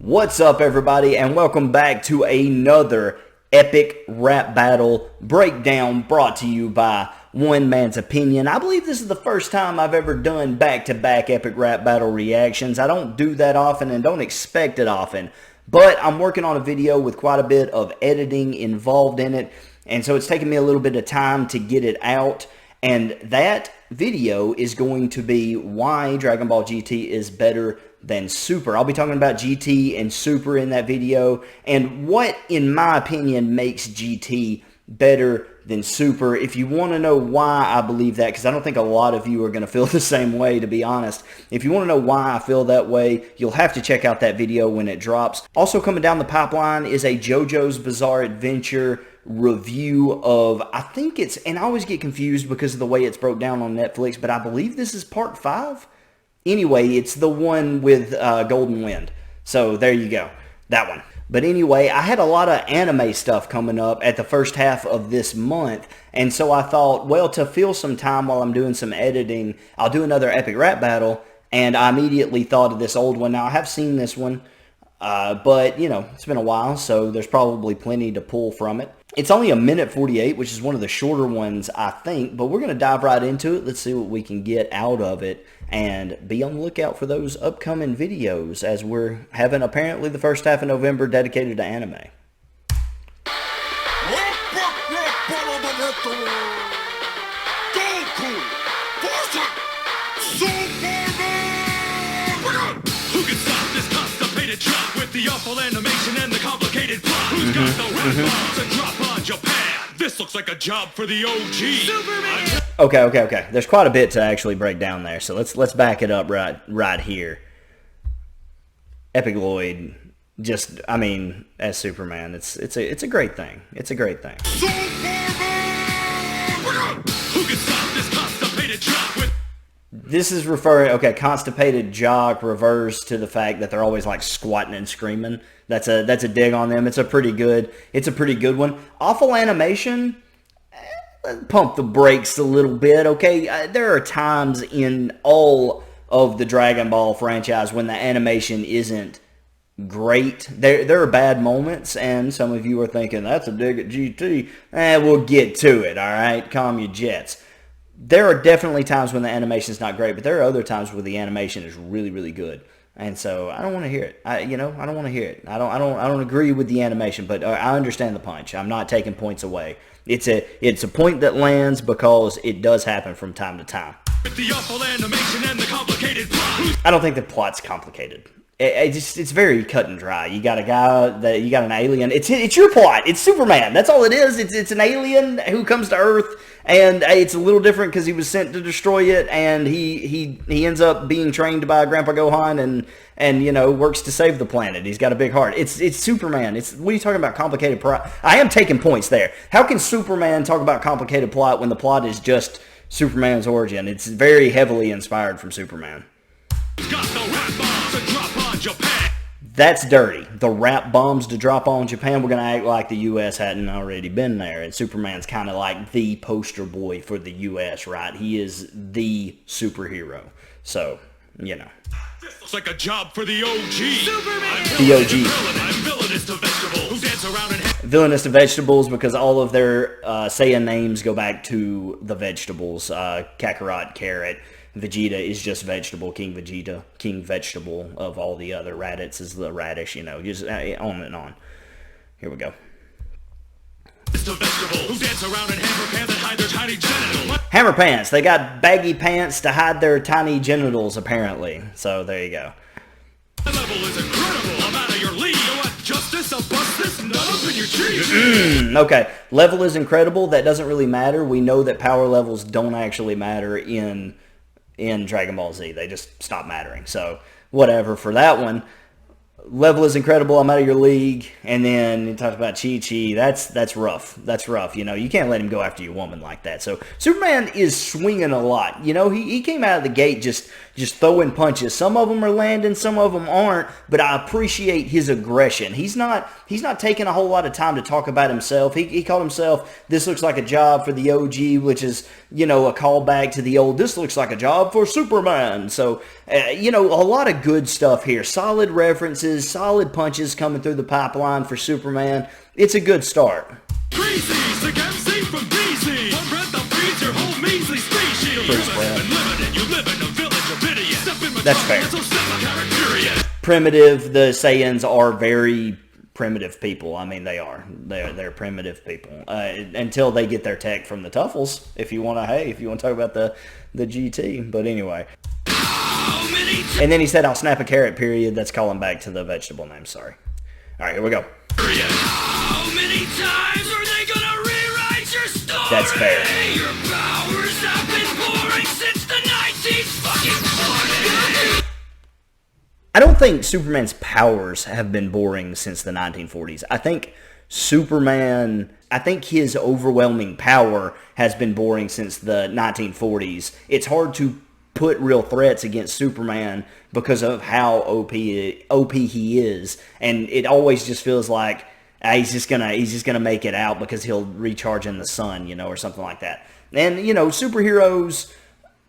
What's up, everybody, and welcome back to another epic rap battle breakdown brought to you by One Man's Opinion. I believe this is the first time I've ever done back-to-back epic rap battle reactions. I don't do that often and don't expect it often, but I'm working on a video with quite a bit of editing involved in it, and so it's taken me a little bit of time to get it out, and that video is going to be why Dragon Ball GT is better than Super. I'll be talking about GT and Super in that video, and what, in my opinion, makes GT better than Super. If you want to know why I believe that, because I don't think a lot of you are going to feel the same way, to be honest. If you want to know why I feel that way, you'll have to check out that video when it drops. Also coming down the pipeline is a JoJo's Bizarre Adventure review of, I think it's, and I always get confused because of the way it's broke down on Netflix, but I believe this is part 5. Anyway, it's the one with Golden Wind. So there you go. That one. But anyway, I had a lot of anime stuff coming up at the first half of this month. And so I thought, well, to fill some time while I'm doing some editing, I'll do another epic rap battle. And I immediately thought of this old one. Now, I have seen this one. But, you know, it's been a while, so there's probably plenty to pull from it. It's only 1:48, which is one of the shorter ones, I think. But we're going to dive right into it. Let's see what we can get out of it. And be on the lookout for those upcoming videos, as we're having apparently the first half of November dedicated to anime. Who can stop this constipated drop with the awful animation and the complicated plot? Who's got the rap bombs and drop on Japan? This looks like a job for the OG. Superman! Okay. There's quite a bit to actually break down there, so let's back it up right here. Epic Lloyd, just, I mean, as Superman, it's a great thing. It's a great thing. Who can stop this constipated drop with? This is referring, okay, constipated jock refers to the fact that they're always like squatting and screaming. That's a dig on them. It's a pretty good one. Awful animation. Pump the brakes a little bit, okay? There are times in all of the Dragon Ball franchise when the animation isn't great. There are bad moments, and some of you are thinking, that's a dig at GT. We'll get to it, all right? Calm your jets. There are definitely times when the animation is not great, but there are other times where the animation is really, really good. And so I don't want to hear it. I don't want to hear it. I don't agree with the animation, but I understand the punch. I'm not taking points away. It's a point that lands because it does happen from time to time. With the awful animation and the complicated plot. I don't think the plot's complicated. It's very cut and dry. You got a guy you got an alien. It's your plot. It's Superman. That's all it is. It's an alien who comes to Earth, and it's a little different because he was sent to destroy it, and he ends up being trained by Grandpa Gohan and you know, works to save the planet. He's got a big heart. It's Superman. What are you talking about complicated plot? I am taking points there. How can Superman talk about complicated plot when the plot is just Superman's origin? It's very heavily inspired from Superman. Got the rap bombs to drop on Japan. That's dirty. The rap bombs to drop on Japan. We're going to act like the U.S. hadn't already been there. And Superman's kind of like the poster boy for the U.S., right? He is the superhero. So, you know. This looks like a job for the OG. Superman! The OG. I'm villainous to vegetables who dance around and Villainous to vegetables because all of their Saiyan names go back to the vegetables. Kakarot, carrot. Vegeta is just vegetable. King Vegeta, King Vegetable of all the other. Raditz is the radish, you know, just on and on. Here we go. Who dance around in hammer pants and hide their tiny genitals. Hammer pants. They got baggy pants to hide their tiny genitals, apparently. So there you go. The level is incredible. I'm out of your league. You want justice? I'll bust this nut up in your cheeks. Okay, level is incredible. That doesn't really matter. We know that power levels don't actually matter in Dragon Ball Z. They just stop mattering. So whatever for that one. Level is incredible. I'm out of your league. And then he talks about Chi-Chi. That's rough. That's rough. You know, you can't let him go after your woman like that. So Superman is swinging a lot. You know, he came out of the gate just throwing punches. Some of them are landing, some of them aren't. But I appreciate his aggression. He's not taking a whole lot of time to talk about himself. He called himself, this looks like a job for the OG, which is, you know, a callback to the old, this looks like a job for Superman. So, you know, a lot of good stuff here. Solid references. solid punches coming through the pipeline for Superman. It's a good start. Crazy, sick MC from DC. One breath that feeds your whole measly species. First breath. You live in a village of idiots. Step in my That's tongue, fair. so step my character. Primitive, the Saiyans are very primitive people. I mean, they are. They're primitive people until they get their tech from the Tuffles. If you want to talk about the GT. But anyway. And then he said, "I'll snap a carrot." Period. That's calling back to the vegetable name. Sorry. All right, here we go. How many times are they gonna rewrite your story? That's fair. Your powers have been boring since the 1940s. I don't think Superman's powers have been boring since the 1940s. I think his overwhelming power has been boring since the 1940s. It's hard to put real threats against Superman because of how OP he is, and it always just feels like he's just gonna make it out because he'll recharge in the sun, or something like that. And superheroes,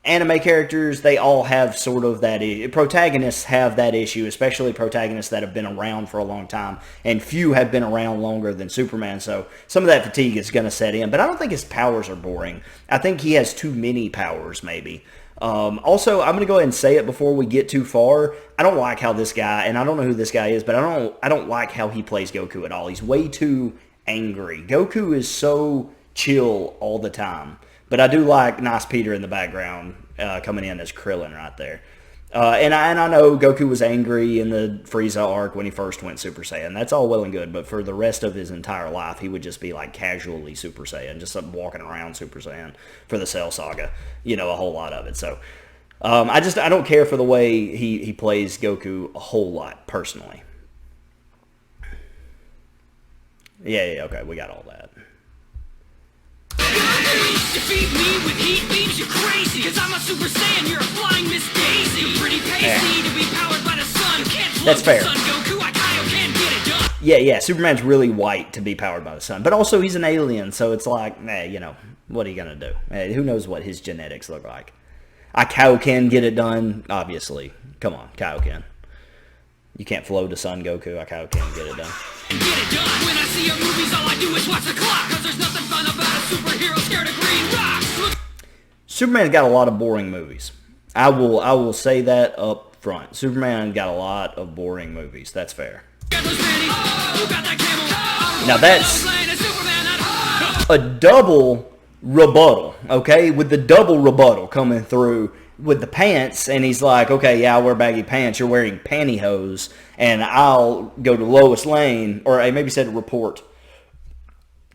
anime characters, they all have sort of that. Protagonists have that issue, especially protagonists that have been around for a long time, and few have been around longer than Superman. So some of that fatigue is gonna set in. But I don't think his powers are boring. I think he has too many powers, maybe. Also, I'm going to go ahead and say it before we get too far. I don't like how this guy, and I don't know who this guy is, but I don't like how he plays Goku at all. He's way too angry. Goku is so chill all the time. But I do like Nice Peter in the background coming in as Krillin right there. And I know Goku was angry in the Frieza arc when he first went Super Saiyan. That's all well and good, but for the rest of his entire life, he would just be like casually Super Saiyan, just walking around Super Saiyan for the Cell Saga, a whole lot of it. So I don't care for the way he plays Goku a whole lot, personally. Yeah, okay, we got all that. Defeat me with heat beams, you're crazy. Cause I'm a Super Saiyan, you're a flying Miss Daisy. You're pretty pasty to be powered by the sun. You can't float That's fair. the sun, Goku. I can't get it done. Yeah, Superman's really white to be powered by the sun. But also he's an alien, so it's like, what are you going to do? Who knows what his genetics look like? Kaioken get it done, obviously. Come on, Kaioken. You can't float the sun, Goku. Kaioken get it done. Get it done. When I see your movies, all I do is watch the clock. Cause there's nothing fun about a superhero scared of green rocks. Look. Superman's got a lot of boring movies. I will say that up front. Superman got a lot of boring movies. That's fair. Now that's a double rebuttal, okay? With the double rebuttal coming through with the pants, and he's like, okay, yeah, I wear baggy pants, you're wearing pantyhose, and I'll go to Lois Lane, or I maybe said report.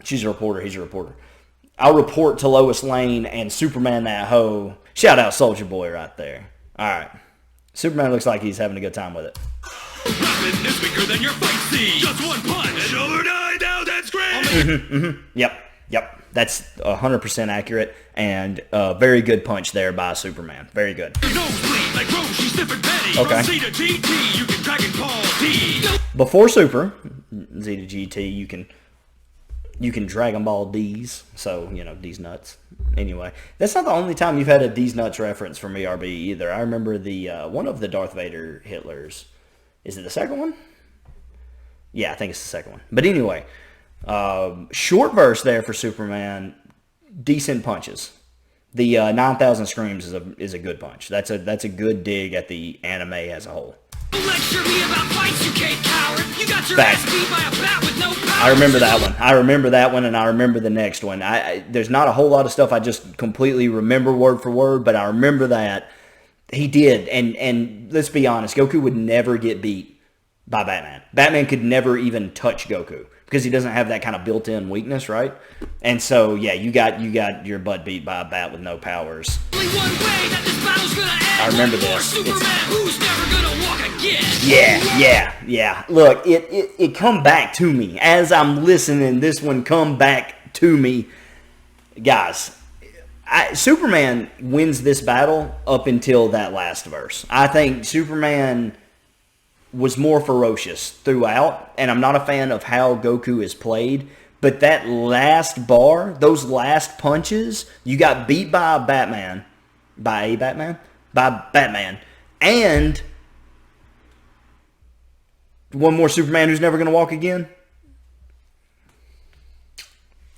She's a reporter, he's a reporter. I'll report to Lois Lane and Superman that hoe. Shout out Soldier Boy right there. All right. Superman looks like he's having a good time with it. Rapping is weaker than your fight scene. Just one punch. Show her die now, that's great. Yep. That's 100% accurate, and very good punch there by Superman. Very good. Nosebleed like Roshi, Sniffin' Penny. Okay. From C to GT, you can Dragon Ball D. Before Super, Z to GT, you can Dragon Ball D's, so, D's nuts. Anyway, that's not the only time you've had a D's nuts reference from ERB either. I remember the one of the Darth Vader Hitlers. Is it the second one? Yeah, I think it's the second one. But anyway, short verse there for Superman. Decent punches. The 9,000 Screams is a good punch. That's a good dig at the anime as a whole. Lecture me about fights, you can't coward. You got your ass beat by a bat with no power. I remember that one, and I remember the next one. There's not a whole lot of stuff I just completely remember word for word, but I remember that he did. And let's be honest, Goku would never get beat by Batman. Batman could never even touch Goku because he doesn't have that kind of built-in weakness, right? And so, yeah, you got your butt beat by a bat with no powers. Only one way that this battle's gonna end. I remember One more this. Superman who's never gonna walk again. Yeah. Look, it come back to me. As I'm listening, this one come back to me. Guys, Superman wins this battle up until that last verse. I think Superman was more ferocious throughout, and I'm not a fan of how Goku is played, but that last bar, those last punches, you got beat by Batman, and One more Superman who's never going to walk again?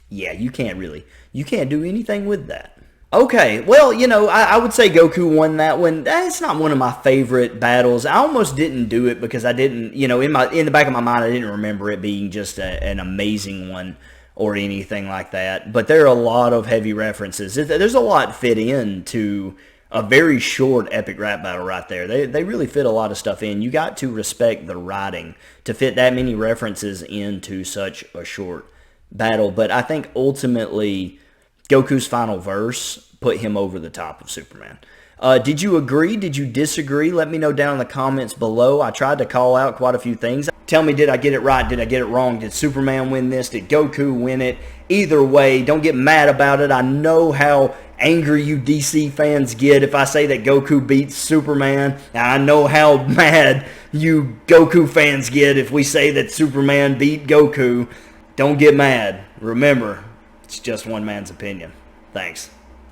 Yeah, you can't do anything with that. Okay, well, you know, I would say Goku won that one. It's not one of my favorite battles. I almost didn't do it because I didn't, you know, in the back of my mind, I didn't remember it being just an amazing one or anything like that. But there are a lot of heavy references. There's a lot fit into a very short epic rap battle right there. They really fit a lot of stuff in. You got to respect the writing to fit that many references into such a short battle. But I think ultimately Goku's final verse put him over the top of Superman. Did you agree? Did you disagree? Let me know down in the comments below. I tried to call out quite a few things. Tell me, did I get it right? Did I get it wrong? Did Superman win this? Did Goku win it? Either way, don't get mad about it. I know how angry you DC fans get if I say that Goku beats Superman. And I know how mad you Goku fans get if we say that Superman beat Goku. Don't get mad. Remember, it's just one man's opinion. Thanks.